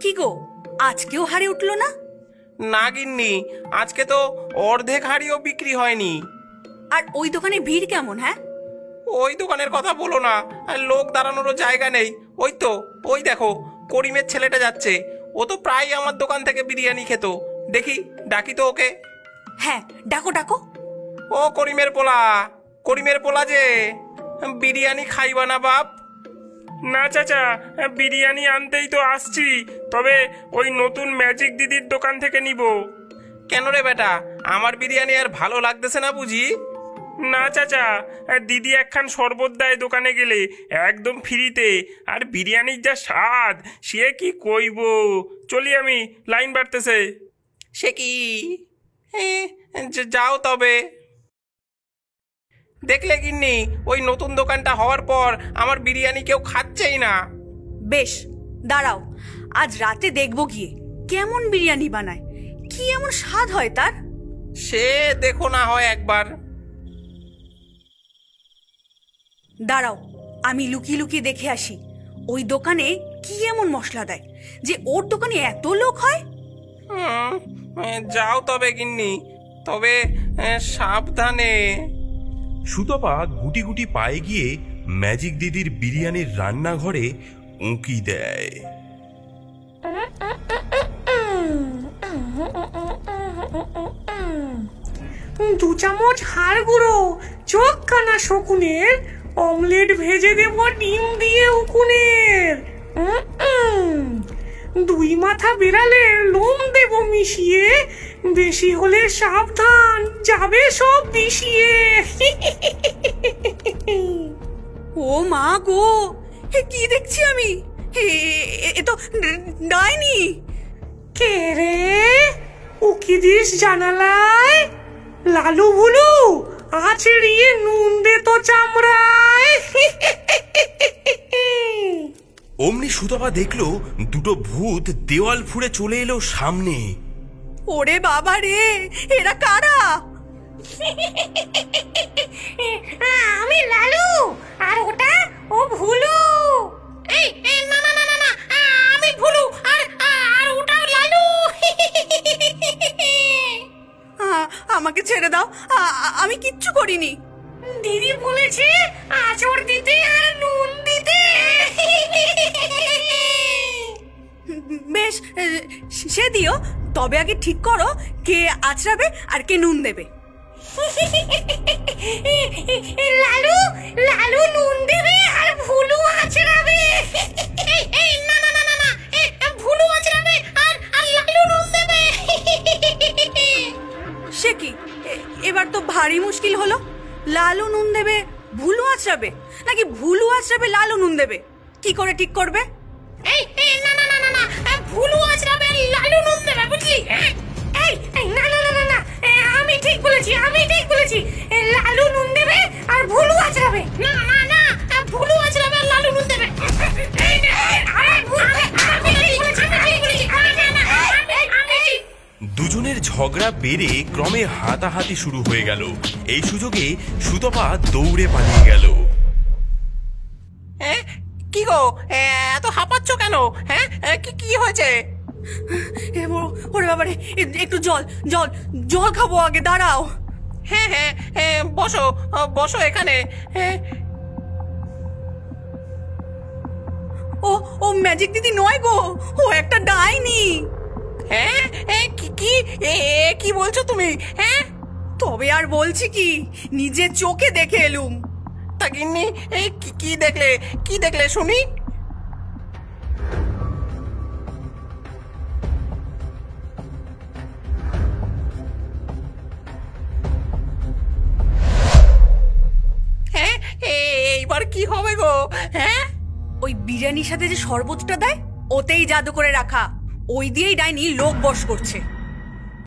কি গো, আজকেও হাড়ি উঠলো না? না গিন্নি, আজকে তো অর্ধেক হাঁড়িও বিক্রি হয়নি। আর ওই দোকানে ভিড় কেমন? হ্যাঁ, ওই দোকানের কথা বলো না, লোক দাঁড়ানোরও জায়গা নেই। ওই তো, ওই দেখো করিমের ছেলেটা যাচ্ছে। ও তো প্রায় আমার দোকান থেকে বিরিয়ানি খেত। দেখি, ডাকি তো ওকে। হ্যাঁ, ডাকো ডাকো। ও করিমের পোলা, করিমের পোলা যে, বিরিয়ানি খাইবা না বাপ? না চাচা, বিরিয়ানি আনতেই তো আসছি, তবে ওই নতুন ম্যাজিক দিদির দোকান থেকে নিব। কেন রে বেটা, আমার বিরিয়ানি আর ভালো লাগতেছে না বুঝি? না চাচা, দিদি একখান শরবত দেয় দোকানে গেলে একদম ফ্রিতে, আর বিরিয়ানির যা স্বাদ সে কি কইব। চলি আমি, লাইন বাড়তেছে। সে কি? যাও তবে। দেখলে গিন্নি, ওই নতুন দোকানটা হওয়ার পর আমার বিরিয়ানি কেউ খাচ্ছেই না। বেশ, দাঁড়াও, আজ রাতে দেখবো গিয়ে কেমন বিরিয়ানি বানায়, কি এমন স্বাদ হয় তার। সে দেখো না হয় একবার। দাঁড়াও, আমি লুকিয়ে লুকিয়ে দেখে আসি ওই দোকানে কি এমন মশলা দেয় যে ওর দোকানে এত লোক হয়। যাও তবে গিন্নি, তবে সাবধানে। সুতপা গুটি গুটি পায়ে গিয়ে ম্যাজিক দিদির বিরিয়ানির রান্নাঘরে উঁকি দেয়। দু চামচ হাড় গুঁড়ো, চোখ কানা শকুনের, অমলেট ভেজে দেব ডিম দিয়ে উকুনের, দুই মাথা বিড়ালের লোম দেব মিশিয়ে, বেশি হলে সাবধান, যাবে সব বিষিয়ে। ও মা গো, কি দেখছি আমি? এ তো ডাইনি। কে রে, উকি দিস জানালায়? লালু ভুলু, আছড়িয়ে নুন দে তো চামড়ায়। অমনি সুতপা দেখলো দুটো ভূত দেওয়াল ফুঁড়ে চলে এলো সামনে। ওরে বাবা রে, এরা কারা? আমি লালু, আর ওটা ও ভুলু। না না না না না, আমি ভুলু, আর ওটাও লালু। আমাকে ছেড়ে দাও, আমি কিচ্ছু করিনি। দিদি বলেছে আঁচড় দিতে আর নুন দিতে। বেশ, সে দিও, তবে আগে ঠিক করো কে আঁচড়াবে আর কে নুন দেবে। লালু, লালু নুন দেবে আর ভুলু আঁচড়াবে। না না না না না, ভুলু আঁচড়াবে আর লালু নুন দেবে। সে কি, এবার তো ভারী মুশকিল হলো। লালু নুন দেবে, ভুলু আঁচড়াবে, নাকি ভুলু আঁচড়াবে লালু নুন দেবে? কি করে ঠিক করবে? না না না না না, ভুলু আঁচড়াবে লালু নুন দেবে, বুঝলি? না না না না না, আমি ঠিক বলেছি, আমি ঠিক বলেছি। লালু নুন দেবে আর ভুলু আঁচড়াবে। না না না, ভুলু আঁচড়াবে আর লালু নুন দেবে। দুজনের ঝগড়া বেড়ে ক্রমে হাতাহাতি শুরু হয়ে গেল। এই সুযোগে সুতপা দৌড়ে পালিয়ে গেল। কি গো, এত হাঁপাচ্ছ কেন? হ্যাঁ, কি হয়েছে? ওরে বাবারে, একটু জল জল জল খাবো আগে, দাঁড়াও। হ্যাঁ হ্যাঁ, বসো বসো এখানে। ও ম্যাজিক দিদি নয় গো, ও একটা ডাইনি। হ্যাঁ, কি বলছো তুমি? হ্যাঁ, তবে আর বলছি কি, নিজে চোখে দেখে এলুম। তা গিন্নি, কি দেখলে? কি দেখলে শুনি? হ্যাঁ, এইবার কি হবে গো? হ্যাঁ, ওই বিরিয়ানির সাথে যে শরবতটা দেয়, ওতেই জাদু করে রাখা, ওই দিয়েই ডাইনি লোক বশ করছে।